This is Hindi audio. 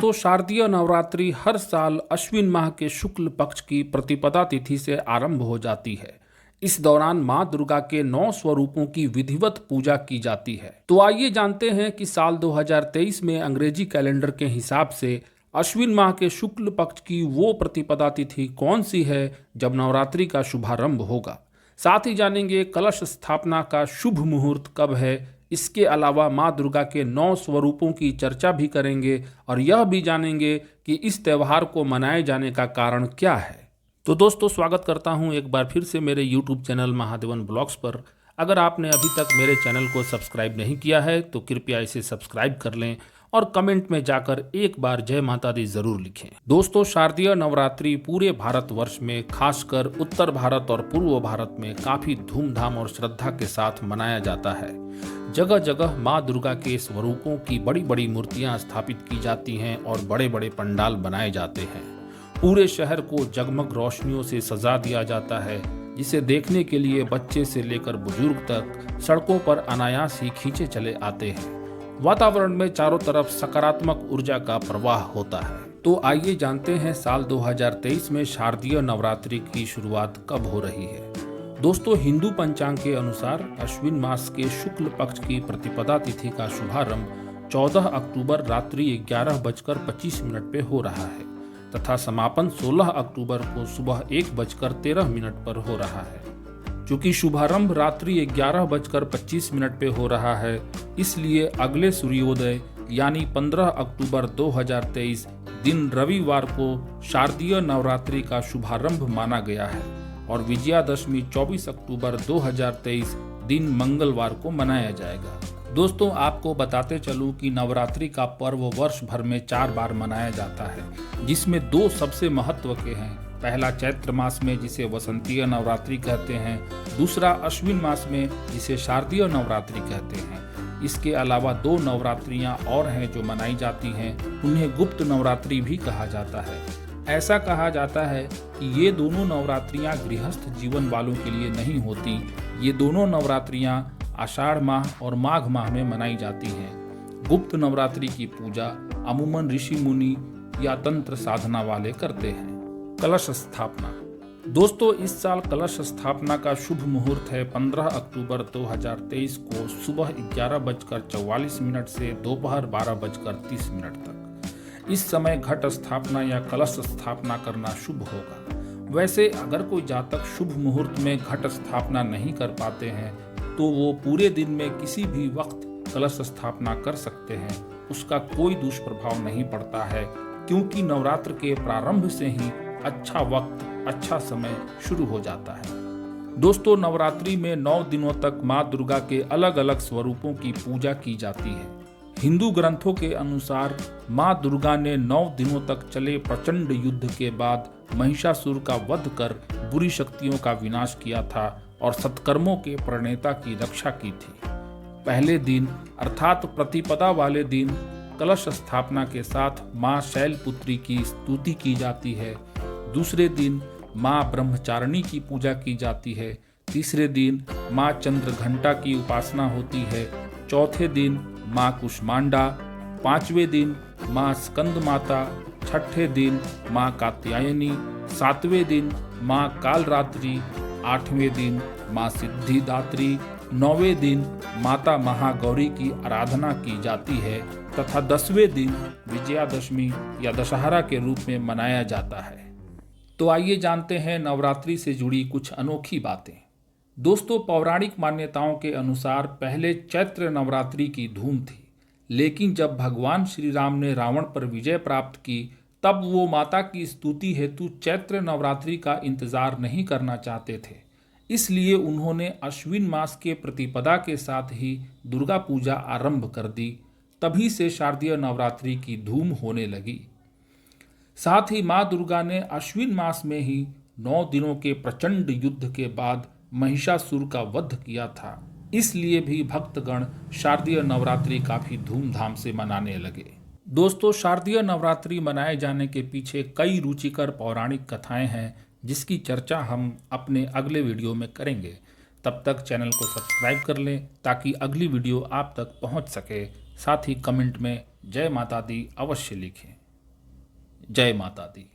दोस्तों, शारदीय नवरात्रि हर साल अश्विन माह के शुक्ल पक्ष की प्रतिपदा तिथि से आरंभ हो जाती है। इस दौरान मां दुर्गा के 9 स्वरूपों की विधिवत पूजा की जाती है। तो आइए जानते हैं कि साल 2023 में अंग्रेजी कैलेंडर के हिसाब से अश्विन माह के शुक्ल पक्ष की वो प्रतिपदा तिथि कौन सी है जब नवरात्रि का शुभारंभ होगा। साथ ही जानेंगे कलश स्थापना का शुभ मुहूर्त कब है। इसके अलावा मां दुर्गा के 9 स्वरूपों की चर्चा भी करेंगे और यह भी जानेंगे कि इस त्यौहार को मनाए जाने का कारण क्या है। तो दोस्तों, स्वागत करता हूं एक बार फिर से मेरे YouTube चैनल महादेवन ब्लॉग्स पर। अगर आपने अभी तक मेरे चैनल को सब्सक्राइब नहीं किया है तो कृपया इसे सब्सक्राइब कर लें और कमेंट में जाकर एक बार जय माता दी जरूर लिखें। दोस्तों, शारदीय नवरात्रि पूरे भारतवर्ष में, खासकर उत्तर भारत और पूर्व भारत में काफी धूमधाम और श्रद्धा के साथ मनाया जाता है। जगह जगह माँ दुर्गा के स्वरूपों की बड़ी बड़ी मूर्तियां स्थापित की जाती हैं और बड़े बड़े पंडाल बनाए जाते हैं। पूरे शहर को जगमग रोशनियों से सजा दिया जाता है, जिसे देखने के लिए बच्चे से लेकर बुजुर्ग तक सड़कों पर अनायास ही खींचे चले आते हैं। वातावरण में चारों तरफ सकारात्मक ऊर्जा का प्रवाह होता है। तो आइए जानते हैं साल 2023 में शारदीय नवरात्रि की शुरुआत कब हो रही है। दोस्तों, हिंदू पंचांग के अनुसार अश्विन मास के शुक्ल पक्ष की प्रतिपदा तिथि का शुभारंभ 14 अक्टूबर रात्रि 11:25 पे हो रहा है तथा समापन 16 अक्टूबर को सुबह 1:13 पर हो रहा है। चूंकि शुभारंभ रात्रि 11:25 पे हो रहा है, इसलिए अगले सूर्योदय यानी 15 अक्टूबर 2023 दिन रविवार को शारदीय नवरात्रि का शुभारंभ माना गया है और विजयादशमी 24 अक्टूबर 2023 दिन मंगलवार को मनाया जाएगा। दोस्तों, आपको बताते चलूं कि नवरात्रि का पर्व वर्ष भर में 4 बार मनाया जाता है, जिसमें 2 सबसे महत्व के हैं। पहला चैत्र मास में, जिसे वसंतीय नवरात्रि कहते हैं, दूसरा अश्विन मास में, जिसे शारदीय नवरात्रि कहते हैं। इसके अलावा 2 नवरात्रियां और हैं जो मनाई जाती हैं, उन्हें गुप्त नवरात्रि भी कहा जाता है। ऐसा कहा जाता है कि ये दोनों नवरात्रियां गृहस्थ जीवन वालों के लिए नहीं होती। ये दोनों नवरात्रियां आषाढ़ माह और माघ माह में मनाई जाती हैं। गुप्त नवरात्रि की पूजा अमूमन ऋषि मुनि या तंत्र साधना वाले करते हैं। कलश स्थापना। दोस्तों, इस साल कलश स्थापना का शुभ मुहूर्त है 15 अक्टूबर 2023 को सुबह 11:44 से दोपहर 12:30 तक। इस समय घट स्थापना या कलश स्थापना करना शुभ होगा। वैसे अगर कोई जातक शुभ मुहूर्त में घट स्थापना नहीं कर पाते हैं तो वो पूरे दिन में किसी भी वक्त कलश स्थापना कर सकते हैं। उसका कोई दुष्प्रभाव नहीं पड़ता है, क्योंकि नवरात्र के प्रारंभ से ही अच्छा वक्त, अच्छा समय शुरू हो जाता है। दोस्तों, नवरात्रि में 9 दिनों तक माँ दुर्गा के अलग अलग स्वरूपों की पूजा की जाती है। हिंदू ग्रंथों के अनुसार माँ दुर्गा ने 9 दिनों तक चले प्रचंड युद्ध के बाद महिषासुर का वध कर बुरी शक्तियों का विनाश किया था और सत्कर्मों के प्रणेता की रक्षा की थी। पहले दिन अर्थात प्रतिपदा वाले दिन कलश स्थापना के साथ माँ शैलपुत्री की स्तुति की जाती है। दूसरे दिन माँ ब्रह्मचारिणी की पूजा की जाती है। तीसरे दिन माँ चंद्रघंटा की उपासना होती है। चौथे दिन माँ कुष्मांडा। 5वें दिन माँ स्कंद माता। 6ठे दिन माँ कात्यायनी। 7वें दिन माँ कालरात्रि। 8वें दिन माँ सिद्धिदात्री। 9वें दिन माता महागौरी की आराधना की जाती है तथा 10वें दिन विजयादशमी या दशहरा के रूप में मनाया जाता है। तो आइए जानते हैं नवरात्रि से जुड़ी कुछ अनोखी बातें। दोस्तों, पौराणिक मान्यताओं के अनुसार पहले चैत्र नवरात्रि की धूम थी, लेकिन जब भगवान श्री राम ने रावण पर विजय प्राप्त की तब वो माता की स्तुति हेतु चैत्र नवरात्रि का इंतजार नहीं करना चाहते थे। इसलिए उन्होंने अश्विन मास के प्रतिपदा के साथ ही दुर्गा पूजा आरंभ कर दी। तभी से शारदीय नवरात्रि की धूम होने लगी। साथ ही माँ दुर्गा ने अश्विन मास में ही 9 दिनों के प्रचंड युद्ध के बाद महिषासुर का वध किया था। इसलिए भी भक्तगण शारदीय नवरात्रि काफी धूमधाम से मनाने लगे। दोस्तों, शारदीय नवरात्रि मनाए जाने के पीछे कई रुचिकर पौराणिक कथाएं हैं, जिसकी चर्चा हम अपने अगले वीडियो में करेंगे। तब तक चैनल को सब्सक्राइब कर लें ताकि अगली वीडियो आप तक पहुंच सके। साथ ही कमेंट में जय माता दी अवश्य लिखें। जय माता दी।